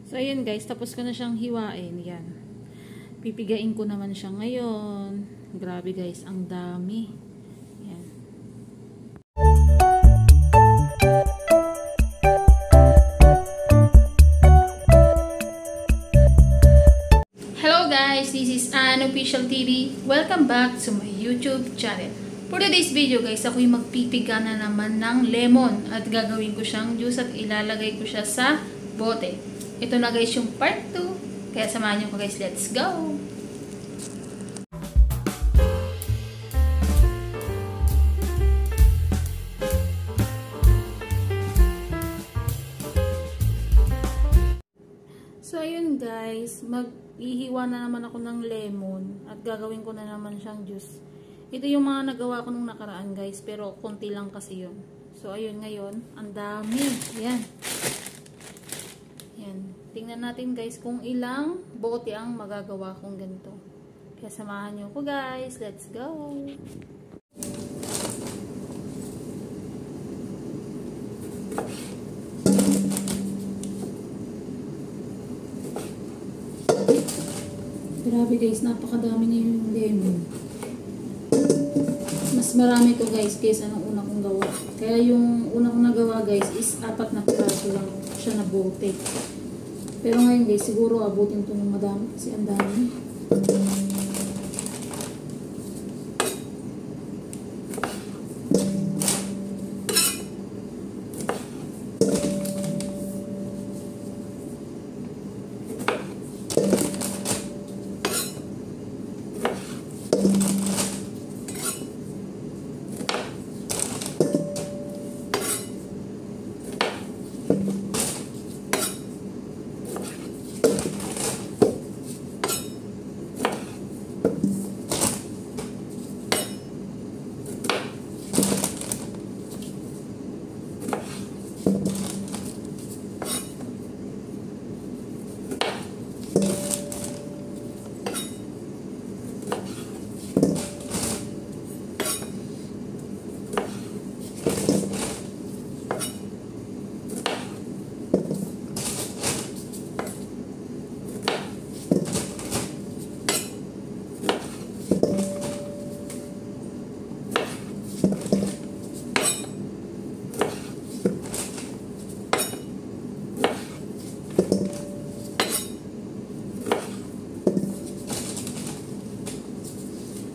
So, ayan guys, tapos ko na siyang hiwain. Yan. Pipigain ko naman siya ngayon. Grabe guys, ang dami. Yan. Hello guys, this is Ann Official TV. Welcome back to my YouTube channel. For today's video guys, ako'y magpipiga na naman ng lemon at gagawin ko siyang juice at ilalagay ko siya sa bote. Ito na guys yung part 2. Kaya samahan niyo ko guys, let's go! So ayun guys, mag-ihiwa na naman ako ng lemon at gagawin ko na naman siyang juice. Ito yung mga nagawa ko nung nakaraan guys, pero konti lang kasi yun. So ayun ngayon, ang dami. Yan. Yan. Tingnan natin guys kung ilang bote ang magagawa kong ganito. Kaya samahan niyo ko guys. Let's go! Grabe guys, napakadami na yung lemon. Mas marami to guys kaysa nung una kong gawa. Kaya yung una kong nagawa guys is 4 na piraso lang siya na bote. Pero ngayon guys, siguro abutin to ng madami kasi ang dami.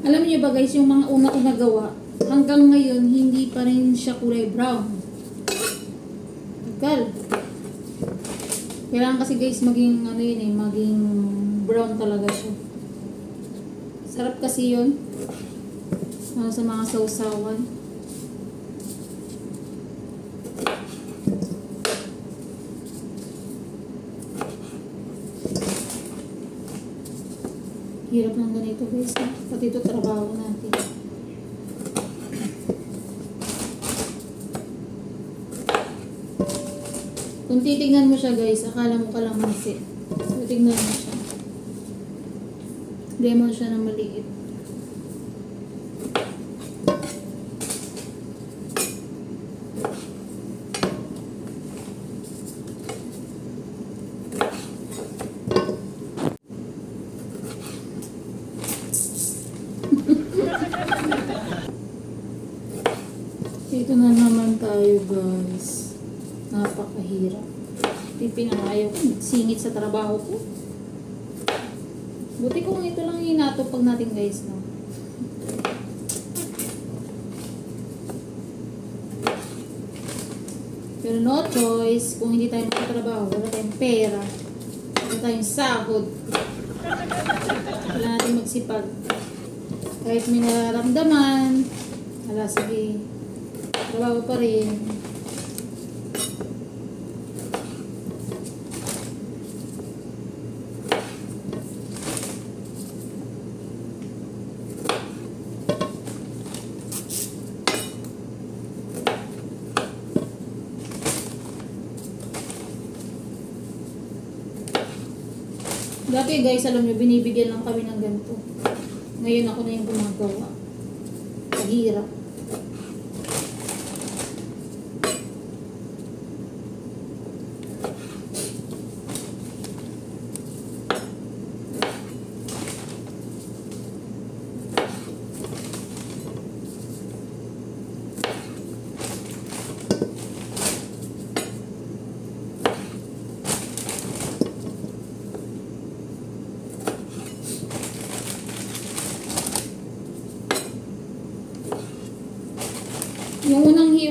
Alam niyo ba guys, yung mga una ko nagawa, hanggang ngayon, hindi pa rin siya kulay brown. Tagal. Kailangan kasi guys, maging, ano yun eh, maging brown talaga siya. Sarap kasi yun. Sa mga sausawan. Hirap lang ganito guys. Pati ito trabaho natin. Kung titignan mo siya guys, akala mo kalamansi. So tignan mo siya. Lemon siya na maliit. Ito na naman tayo guys. Napakahirap. Pinangayaw ko. Singit sa trabaho ko. Buti kung ito lang hinatupag natin guys. No? Pero no choice. Kung hindi tayo magtatrabaho, wala tayong pera. Wala tayong sahod. Wala natin magsipag. Kahit may nararamdaman. Hala, sige. Trabaho pa rin. Dati guys, alam nyo, binibigyan lang kami ng ganito. Ngayon ako na yung gumagawa. Mahirap.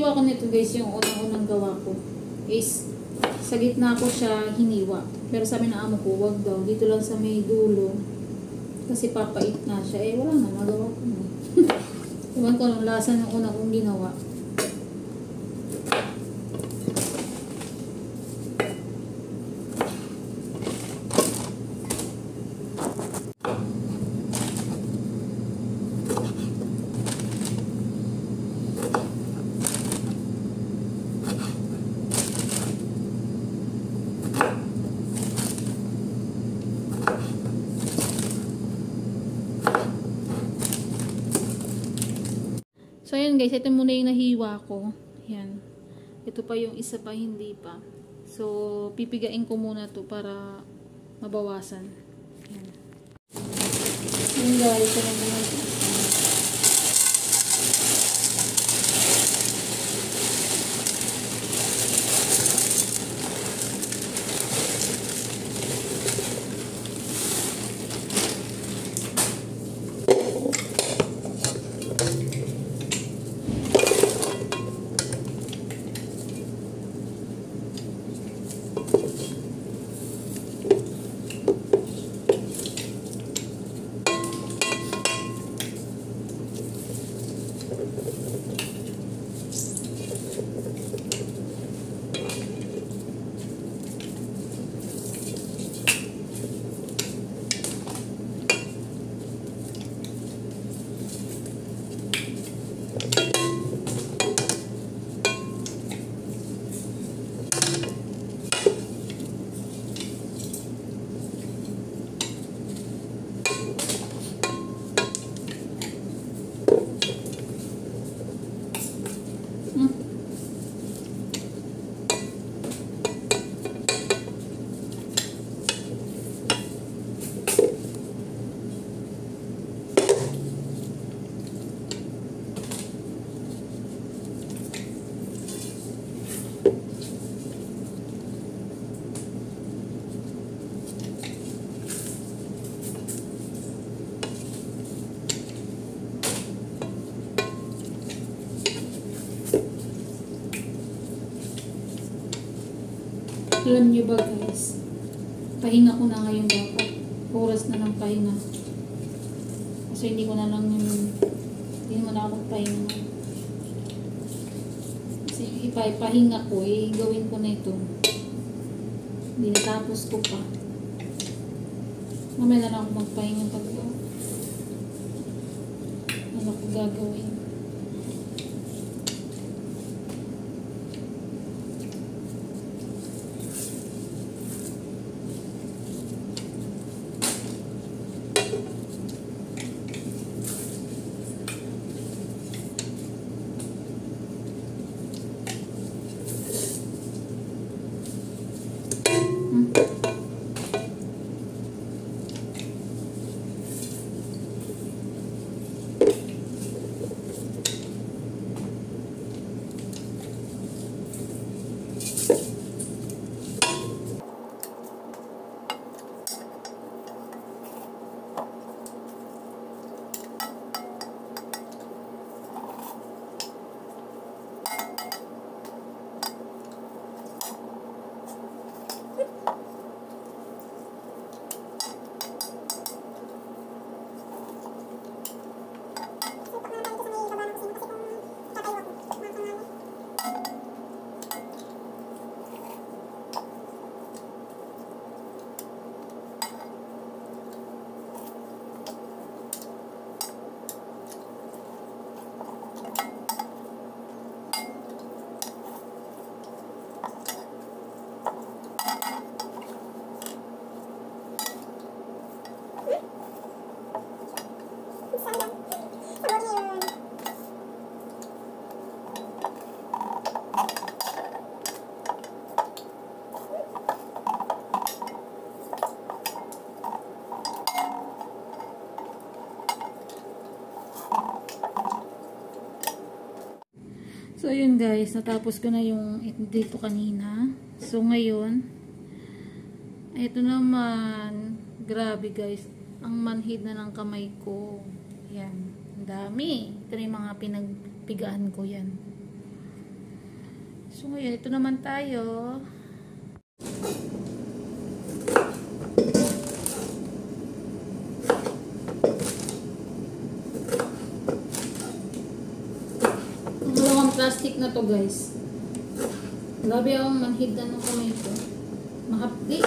hiniwa ko nito guys, yung unang-unang gawa ko is sa gitna ko siya hiniwa. Pero sabi na amo ko, wag daw. Dito lang sa may dulo. Kasi papait na siya. Eh, wala na. Nagawa ko na. Iwan ko nung lasa ng una kong ginawa. So, ayan guys, ito muna yung nahiwa ko. Yan. Ito pa yung isa pa, hindi pa. So, pipigain ko muna to para mabawasan. Yan. Yan guys, ito muna ito. Alam nyo ba guys, pahinga ko na ngayon dapat. Oras na ng pahinga. Kasi hindi ko na lang hindi naman ako pahinga. Kasi ipahinga ko gawin ko na ito. Hindi natapos ko pa. Mamaya na lang ako magpahinga pag ano ko gagawin. So, yun guys. Natapos ko na yung dito kanina. So, ngayon, ito naman, grabe guys. Ang manhid na ng kamay ko. Yan. Ang dami. Ito na yung mga pinagpigaan ko yan. So ngayon, ito naman tayo. Ang dalawang plastic na to guys. Grabe akong manhid na ng kamay ko. Mahapdi.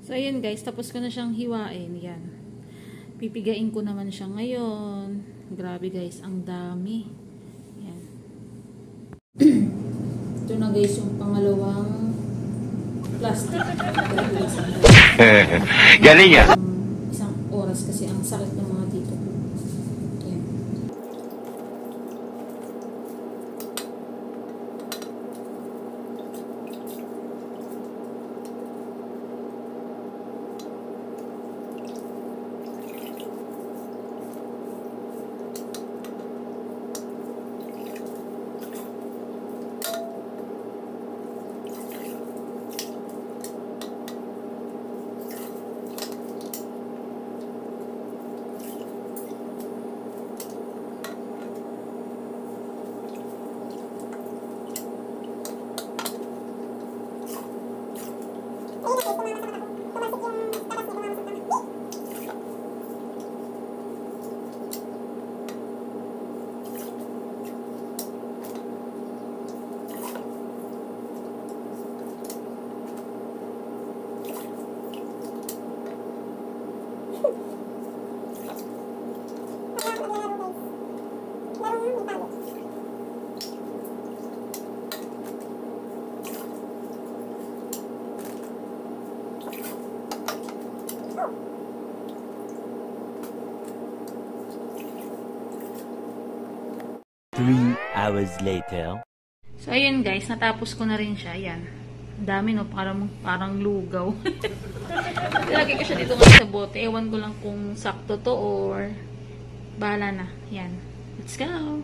So, ayan guys, tapos ko na siyang hiwain. Yan. Pipigain ko naman siya ngayon. Grabe guys, ang dami. Yan. Ito na guys, yung pangalawang plastic. Galing yan. Isang oras kasi ang sakit ng mga dito. Yan. Three hours later. So, ayan guys, natapos ko na rin siya. Ayan. Ang dami no, parang lugaw. Lagay ko siya dito ngayon sa bote. Ewan ko lang kung sakto to or bahala na. Ayan. Let's go!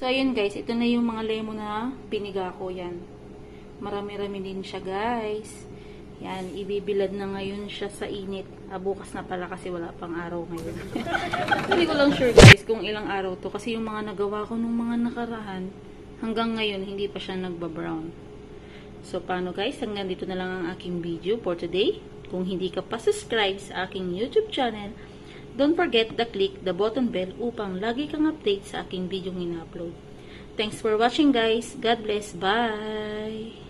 So, ayun guys. Ito na yung mga lemon na piniga ko. Yan. Marami-rami din siya guys. Yan. Ibibilad na ngayon siya sa init. Bukas na pala kasi wala pang araw ngayon. Hindi ko lang sure guys kung ilang araw to. Kasi yung mga nagawa ko nung mga nakaraan, hanggang ngayon hindi pa siya nagbabrown. So, paano guys? Hanggang dito na lang ang aking video for today. Kung hindi ka pa subscribe sa aking YouTube channel, don't forget to click the button bell upang lagi kang update sa aking video ina-upload. Thanks for watching guys. God bless. Bye!